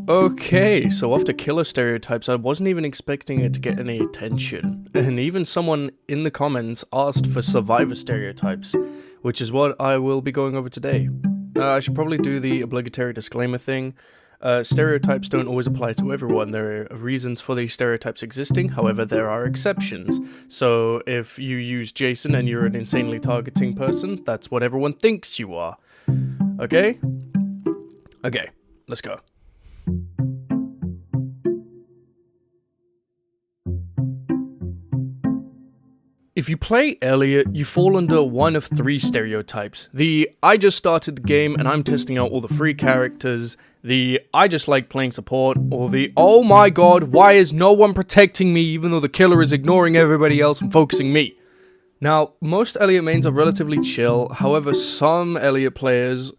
Okay, so after killer stereotypes, I wasn't even expecting it to get any attention. And even someone in the comments asked for survivor stereotypes, which is what I will be going over today. I should probably do the obligatory disclaimer thing. Stereotypes don't always apply to everyone. There are reasons for these stereotypes existing, however there are exceptions. So if you use Jason and you're an insanely targeting person, that's what everyone thinks you are. Okay? Okay, let's go. If you play Elliot, you fall under one of three stereotypes. The I just started the game and I'm testing out all the free characters, the I just like playing support, or the oh my god, why is no one protecting me even though the killer is ignoring everybody else and focusing me? Now, most Elliot mains are relatively chill, however some Elliot players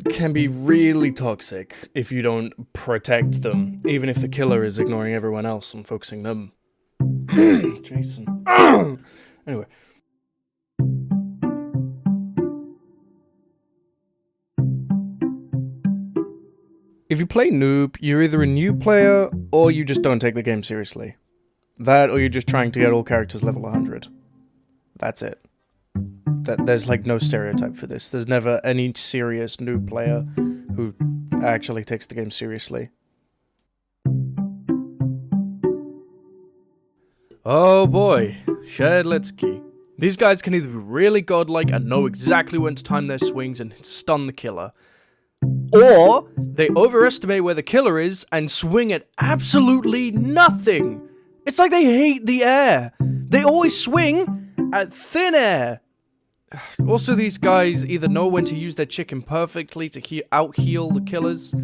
can be really toxic if you don't protect them, even if the killer is ignoring everyone else and focusing them. Jason. Anyway. If you play Noob, you're either a new player, or you just don't take the game seriously. That, or you're just trying to get all characters level 100. That's it. There's like no stereotype for this. There's never any serious Noob player who actually takes the game seriously. Oh boy, Shedletsky. These guys can either be really godlike and know exactly when to time their swings and stun the killer, or they overestimate where the killer is and swing at absolutely nothing. It's like they hate the air. They always swing at thin air. Also, these guys either know when to use their chicken perfectly to out-heal the killers,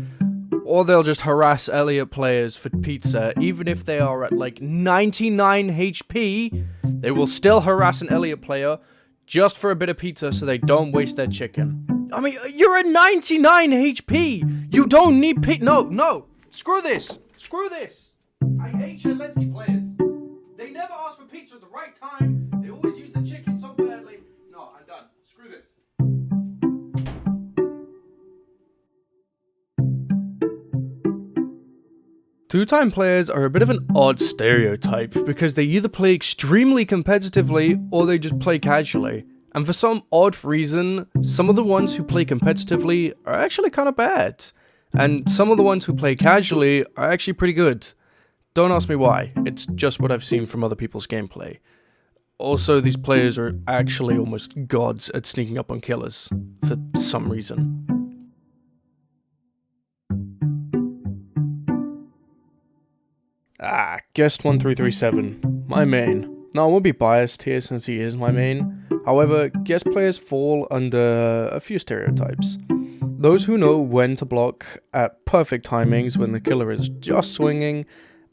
or they'll just harass Elliot players for pizza. Even if they are at like 99 HP, they will still harass an Elliot player just for a bit of pizza so they don't waste their chicken. I mean, you're at 99 HP! You don't need No! Screw this! Screw this! I hate Shedletsky players. They never ask for pizza at the right time. They always use the chicken so badly. No, I'm done. Screw this. Twotime players are a bit of an odd stereotype because they either play extremely competitively or they just play casually. And for some odd reason, some of the ones who play competitively are actually kind of bad. And some of the ones who play casually are actually pretty good. Don't ask me why, it's just what I've seen from other people's gameplay. Also, these players are actually almost gods at sneaking up on killers, for some reason. Guest 1337, my main. Now, I won't be biased here since he is my main. However, guest players fall under a few stereotypes. Those who know when to block at perfect timings when the killer is just swinging,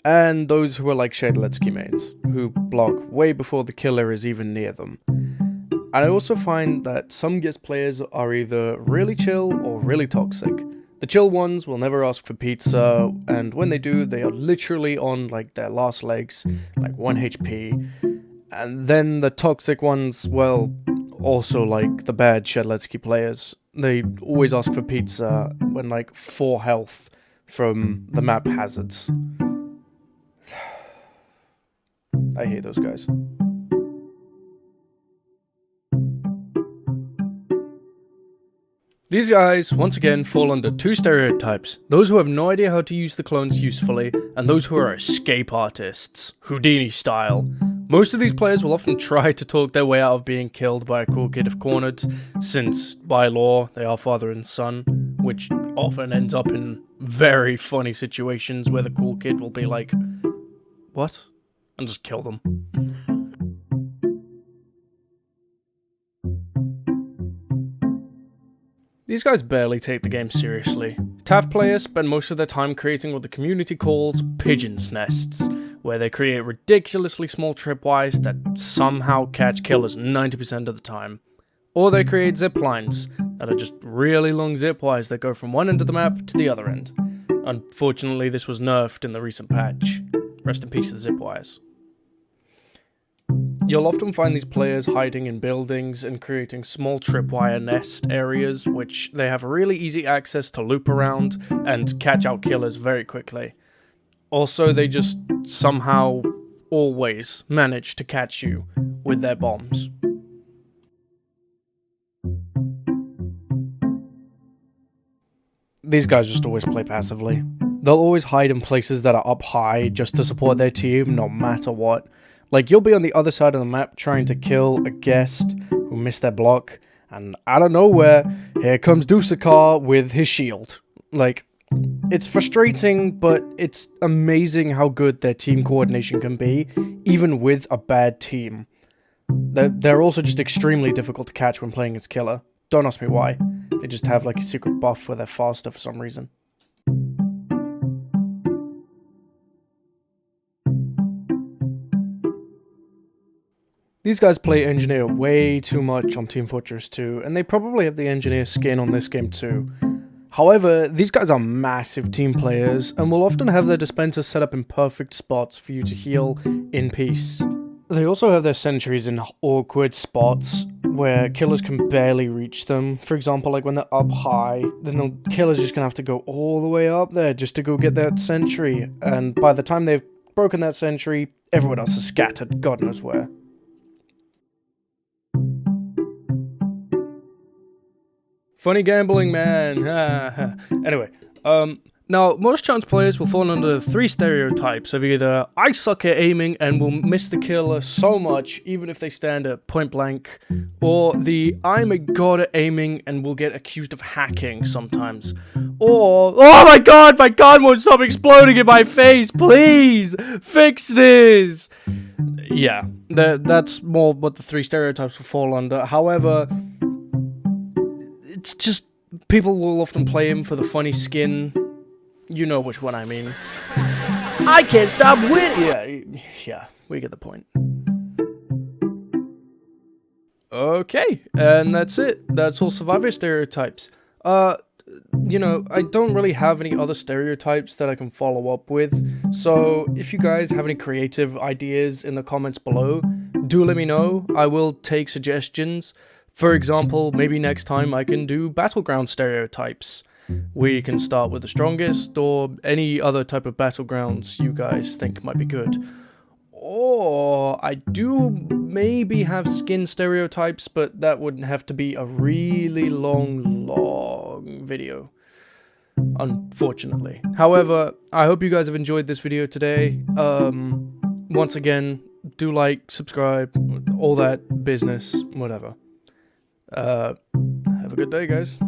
and those who are like Shedletsky mains, who block way before the killer is even near them. And I also find that some guest players are either really chill or really toxic. The chill ones will never ask for pizza, and when they do, they are literally on like their last legs, like 1 HP. And then the toxic ones, well, also like the bad Shedletsky players, they always ask for pizza when like 4 health from the map hazards. I hate those guys. These guys, once again, fall under 2 stereotypes. Those who have no idea how to use the clones usefully, and those who are escape artists, Houdini style. Most of these players will often try to talk their way out of being killed by a cool kid if cornered, since, by law, they are father and son, which often ends up in very funny situations where the cool kid will be like, "What?" and just kill them. These guys barely take the game seriously. Taff players spend most of their time creating what the community calls pigeon's nests, where they create ridiculously small tripwires that somehow catch killers 90% of the time. Or they create zip lines that are just really long zip wires that go from one end of the map to the other end. Unfortunately, this was nerfed in the recent patch. Rest in peace to the zip wires. You'll often find these players hiding in buildings and creating small tripwire nest areas, which they have really easy access to loop around and catch out killers very quickly. Also, they just somehow always manage to catch you with their bombs. These guys just always play passively. They'll always hide in places that are up high just to support their team no matter what. Like, you'll be on the other side of the map trying to kill a guest who missed their block, and out of nowhere, here comes Dusakar with his shield. Like, it's frustrating, but it's amazing how good their team coordination can be, even with a bad team. They're also just extremely difficult to catch when playing as killer. Don't ask me why. They just have like a secret buff where they're faster for some reason. These guys play engineer way too much on Team Fortress 2, and they probably have the engineer skin on this game too. However, these guys are massive team players, and will often have their dispensers set up in perfect spots for you to heal in peace. They also have their sentries in awkward spots, where killers can barely reach them. For example, like when they're up high, then the killer's just gonna have to go all the way up there just to go get that sentry, and by the time they've broken that sentry, everyone else is scattered, God knows where. Funny gambling, man. Anyway, now, most chance players will fall under 3 stereotypes of either I suck at aiming and will miss the killer so much even if they stand at point blank, or the I'm a god at aiming and will get accused of hacking sometimes, or oh my gun won't stop exploding in my face, please fix this. Yeah, that's more what the 3 stereotypes will fall under. However, it's just people will often play him for the funny skin. You know which one I mean. I can't stop winning! Yeah, we get the point. Okay, and that's it. That's all survivor stereotypes. You know, I don't really have any other stereotypes that I can follow up with, so if you guys have any creative ideas in the comments below, do let me know. I will take suggestions. For example, maybe next time I can do battleground stereotypes. We can start with the strongest, or any other type of battlegrounds you guys think might be good. Or I do maybe have skin stereotypes, but that would have to be a really long video, unfortunately. However, I hope you guys have enjoyed this video today. Once again, do like, subscribe, all that business, whatever. Have a good day, guys.